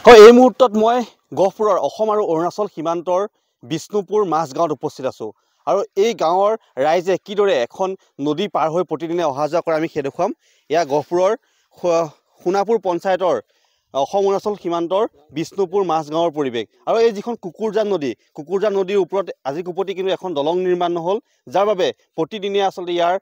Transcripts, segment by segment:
হয়, এই মুহূৰ্তত মই গহপুৰৰ অসম আৰু অৰুণাচল সীমান্তৰ বিষ্ণুপুৰ মাছগাঁৱত উপস্থিত আছোঁ আৰু এই গাঁৱৰ ৰাইজে কিদৰে এখন নদী পাৰ হৈ প্ৰতিদিনে অহা যোৱা কৰে আমি সেই দেখুৱাম। এয়া গহপুৰৰ সোণাপুৰ পঞ্চায়তৰ অসম অৰুণাচল সীমান্তৰ বিষ্ণুপুৰ মাছগাঁৱৰ পৰিৱেশ আৰু এই যিখন কুকুৰজান নদীৰ ওপৰত আজি কুপতি কিন্তু এখন দলং নিৰ্মাণ নহ'ল, যাৰ বাবে প্ৰতিদিনে আচলতে ইয়াৰ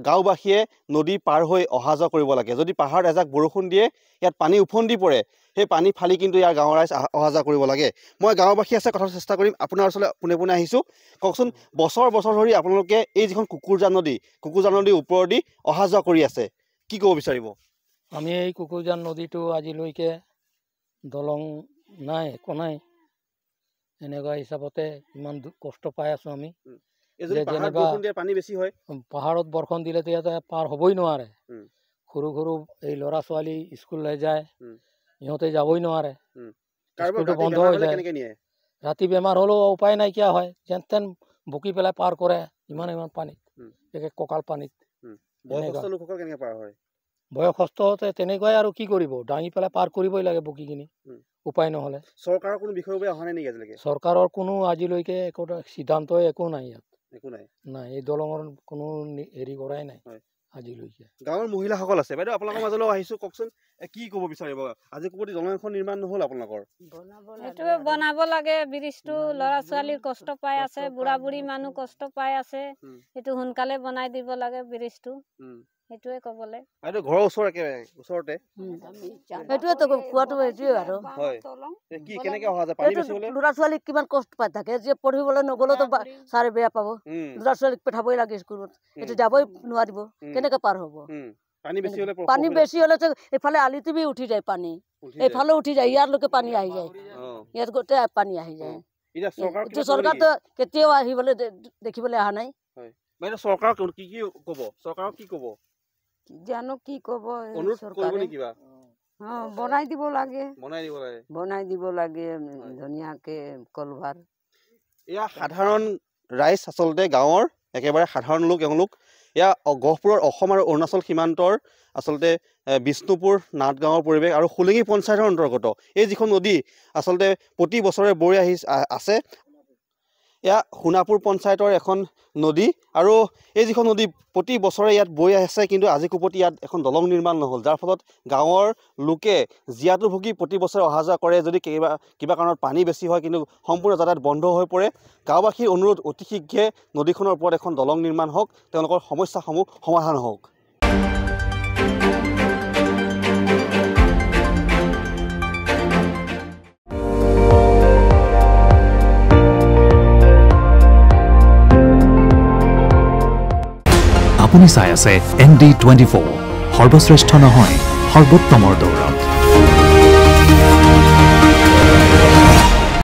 গাঁওবাসীয়ে নদী পাৰ হৈ অহা যোৱা কৰিব লাগে। যদি পাহাৰত এজাক বৰষুণ দিয়ে ইয়াত পানী উফন্দি পৰে, সেই পানী ফালি কিন্তু ইয়াৰ গাঁৱৰ ৰাইজ অহা যোৱা কৰিব লাগে। মই গাঁওবাসী আছে কথা চেষ্টা কৰিম। আপোনাৰ ওচৰলৈ পোনে আহিছোঁ, কওকচোন বছৰ ধৰি আপোনালোকে এই যিখন কুকুৰজান নদীৰ ওপৰেদি অহা যোৱা কৰি আছে, কি ক'ব বিচাৰিব? আমি এই কুকুৰজান নদীটো আজিলৈকে দলং নাই, একো নাই, এনেকুৱা হিচাপতে ইমান কষ্ট পাই আছোঁ আমি। পানী বেছি হয়, পাহাৰত বৰষুণ দিলেতো ইয়াতে পাৰ হ'বই নোৱাৰে। সৰু এই ল'ৰা ছোৱালী স্কুললৈ যায়, ইহঁতে যাবই নোৱাৰে, স্কুলটো বন্ধ হৈ যায়। ৰাতি বেমাৰ হ'লেও উপায় নাইকিয়া হয়, যেন তেন বকি পেলাই পাৰ কৰে ইমান পানীত, কঁকাল পানীত। বয়সস্থ তেনেকুৱাই আৰু কি কৰিব, দাঙি পেলাই পাৰ কৰিবই লাগে বকি কিনি, উপায় নহ'লে। চৰকাৰৰ কোনো বিষয় অহা নাই নেকি আজিলৈকে? চৰকাৰৰ কোনো আজিলৈকে সিদ্ধান্ত একো নাই ইয়াত, একো নাই। এই দলঙৰ কোনো হেৰি কৰাই নাই আজিলৈকে। গাঁৱৰ মহিলাসকল আছে, বাইদেউ আপোনালোকৰ মাজলৈ আহিছোঁ, কওকচোন কি ক'ব বিচাৰিব? আজি কুপতি দলং এখন নিৰ্মাণ নহ'ল আপোনালোকৰ? এইটো বনাব লাগে, ব্ৰিজটো ল'ৰা ছোৱালীৰ কষ্ট পাই আছে, বুঢ়া বুঢ়ী মানুহ কষ্ট পাই আছে, সেইটো সোনকালে বনাই দিব লাগে ব্ৰিজটো, সেইটোৱে ক'বলৈ। এইটো ঘৰৰ ওচৰতে সেইটোৱেতো কোৱাটো সেইটোৱে আৰু কি কেনেকৈ অহা যায়? পানী বেছি হ'লে ল'ৰা ছোৱালীক কিমান কষ্ট পাই থাকে, যে পঢ়িবলৈ নগ'লেতো ছাৰে বেয়া পাব, ল'ৰা ছোৱালীক পঠাবই লাগে স্কুলত, এইটো যাবই নোৱাৰিব, কেনেকৈ পাৰ হ'ব? পানী বেছি হ'লে এইফালে আলিটো উঠি যায়, পানী এইফালে উঠি যায়, ইয়াৰলৈকে পানী আহি যায়, ইয়াত গোটেই পানী আহি যায়। চৰকাৰতো কেতিয়াও আহিবলৈ দেখিবলৈ অহা নাই। চৰকাৰক কি ক'ব? চৰকাৰক কি ক'ব? জানো কি ক'ব, বনাই দিব লাগে, ধুনীয়াকে কলভাৰ। এয়া সাধাৰণ ৰাইজ, আচলতে গাঁৱৰ একেবাৰে সাধাৰণ লোক এওঁলোক। এয়া গহপুৰৰ অসম আৰু অৰুণাচল সীমান্তৰ আচলতে বিষ্ণুপুৰ নাটগাঁৱৰ পৰিৱেশ আৰু শুলিঙি পঞ্চায়তৰ অন্তৰ্গত এই যিখন নদী আচলতে প্ৰতি বছৰে বৈ আছে। এয়া সোণাপুৰ পঞ্চায়তৰ এখন নদী আৰু এই যিখন নদী প্ৰতি বছৰে ইয়াত বৈ আছে, কিন্তু আজি কুপতি ইয়াত এখন দলং নিৰ্মাণ নহ'ল, যাৰ ফলত গাঁৱৰ লোকে জীয়াতু ভুগি প্ৰতি বছৰে অহা যোৱা কৰে। যদি কিবা কাৰণত পানী বেছি হয় কিন্তু সম্পূৰ্ণ যাতায়াত বন্ধ হৈ পৰে। গাঁওবাসীৰ অনুৰোধ, অতি শীঘ্ৰে নদীখনৰ ওপৰত এখন দলং নিৰ্মাণ হওক, তেওঁলোকৰ সমস্যাসমূহ সমাধান হওক। আপুনি চাই আছে ND24, সৰ্বশ্ৰেষ্ঠ নহয়, সৰ্বোত্তমৰ দৌৰ।